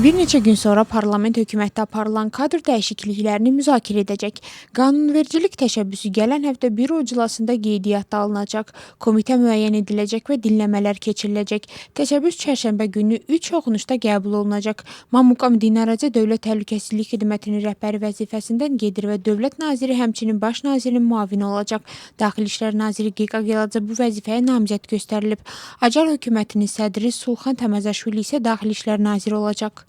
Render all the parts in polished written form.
Bir neçə gün sonra parlament hökumətdə aparılan kadr dəyişikliklərini müzakirə edəcək. Qanunvericilik təşəbbüsü gələn həftə büro iclasında qeydiyyata alınacaq, komitə müəyyən ediləcək və dinləmələr keçiriləcək. Təşəbbüs çərşənbə günü 3 oxunuşda qəbul olunacaq. Mamuqam Dinaracı Dövlət Təhlükəsizlik Xidmətinin rəhbəri vəzifəsindən gedir və dövlət naziri həmçinin baş nazirin müavini olacaq. Daxili İşlər naziri Qiqa Gelacı bu vəzifəyə namizəd göstərilib. Acar hökumətinin sədri Sulxan Təməzəşvili isə Daxili İşlər naziri olacaq.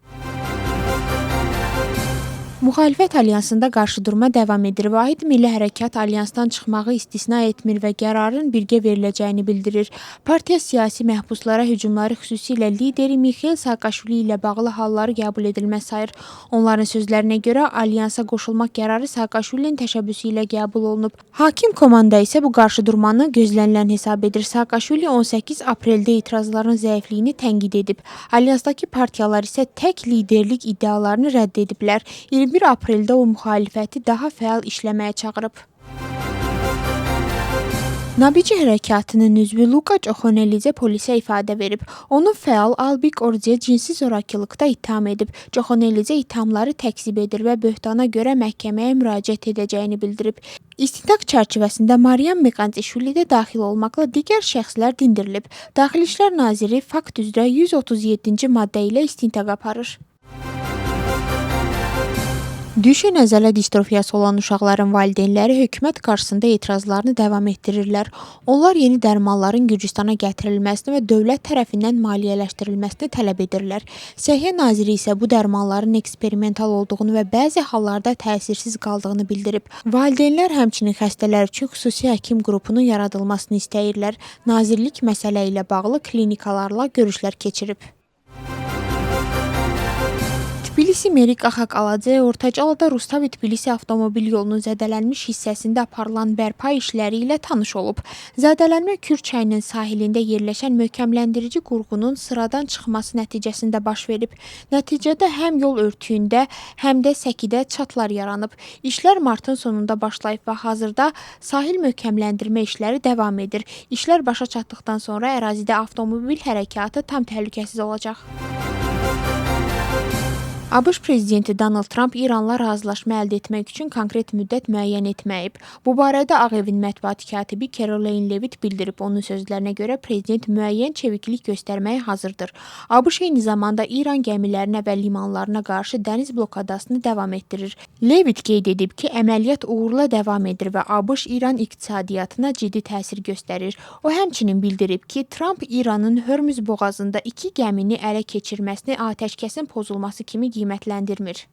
Müxalifət alyansında qarşıdurma davam edir. Vahid Milli Hərəkat alyansdan çıxmağı istisna etmir və qərarın birgə veriləcəyini bildirir. Partiya siyasi məhbuslara hücumları xüsusilə lideri Mixail Saakashvili ilə bağlı halları qəbul edilməz sayır. Onların sözlərinə görə alyansa qoşulmaq qərarı Saakashvilinin təşəbbüsü ilə qəbul olunub. Hakim komanda isə bu qarşıdurmanı gözlənilən hesab edir. Saakashvili 18 apreldə etirazların zəifliyini tənqid edib. Alyansdakı partiyalar isə tək liderlik iddialarını rədd ediblər. 21 apreldə o müxalifəti daha fəal işləməyə çağırıb. Nabici hərəkatının üzvü Luka Coxonelidze polisə ifadə verib. Onun fəal Albik Orduya cinsi zorakılıqda ittiham edib. Coxonelidze ittihamları təkzib edir və böhtana görə məhkəməyə müraciət edəcəyini bildirib. İstintaq çərçivəsində Maryam Meqanzişvili də daxil olmaqla digər şəxslər dindirilib. Daxili İşlər naziri fakt üzrə 137-ci maddə ilə istintaq aparır. Düşün əzələ distrofiyası olan uşaqların valideynləri hökumət qarşısında etirazlarını davam etdirirlər. Onlar yeni dərmanların Gürcüstana gətirilməsini və dövlət tərəfindən maliyyələşdirilməsini tələb edirlər. Səhiyyə naziri isə bu dərmanların eksperimental olduğunu və bəzi hallarda təsirsiz qaldığını bildirib. Valideynlər həmçinin xəstələr üçün xüsusi həkim qrupunun yaradılmasını istəyirlər. Nazirlik məsələ ilə bağlı klinikalarla görüşlər keçirib. Tbilisi meri Qaxaq Alacı, Ortacalada Rustavi-Tbilisi avtomobil yolunun zədələnmiş hissəsində aparılan bərpa işləri ilə tanış olub. Zədələnmə Kür çayının sahilində yerləşən möhkəmləndirici qurğunun sıradan çıxması nəticəsində baş verib. Nəticədə həm yol örtüyündə, həm də səkidə çatlar yaranıb. İşlər martın sonunda başlayıb və hazırda sahil möhkəmləndirmə işləri davam edir. İşlər başa çatdıqdan sonra ərazidə avtomobil hərəkatı tam təhlükəsiz olacaq. ABŞ prezidenti Donald Trump İranla razılaşma əldə etmək üçün konkret müddət müəyyən etməyib. Bu barədə Ağ Evin mətbuat katibi Caroline Levitt bildirib. Onun sözlərinə görə prezident müəyyən çeviklik göstərməyə hazırdır. ABŞ eyni zamanda İran gəmilərinə və limanlarına qarşı dəniz blokadasını davam etdirir. Levitt qeyd edib ki, əməliyyat uğurla davam edir və ABŞ İran iqtisadiyyatına ciddi təsir göstərir. O həmçinin bildirib ki, Trump İranın Hörmüz boğazında 2 gəmini ələ keçirməsini atəşkəsin pozulması kimi qiymətləndirmir.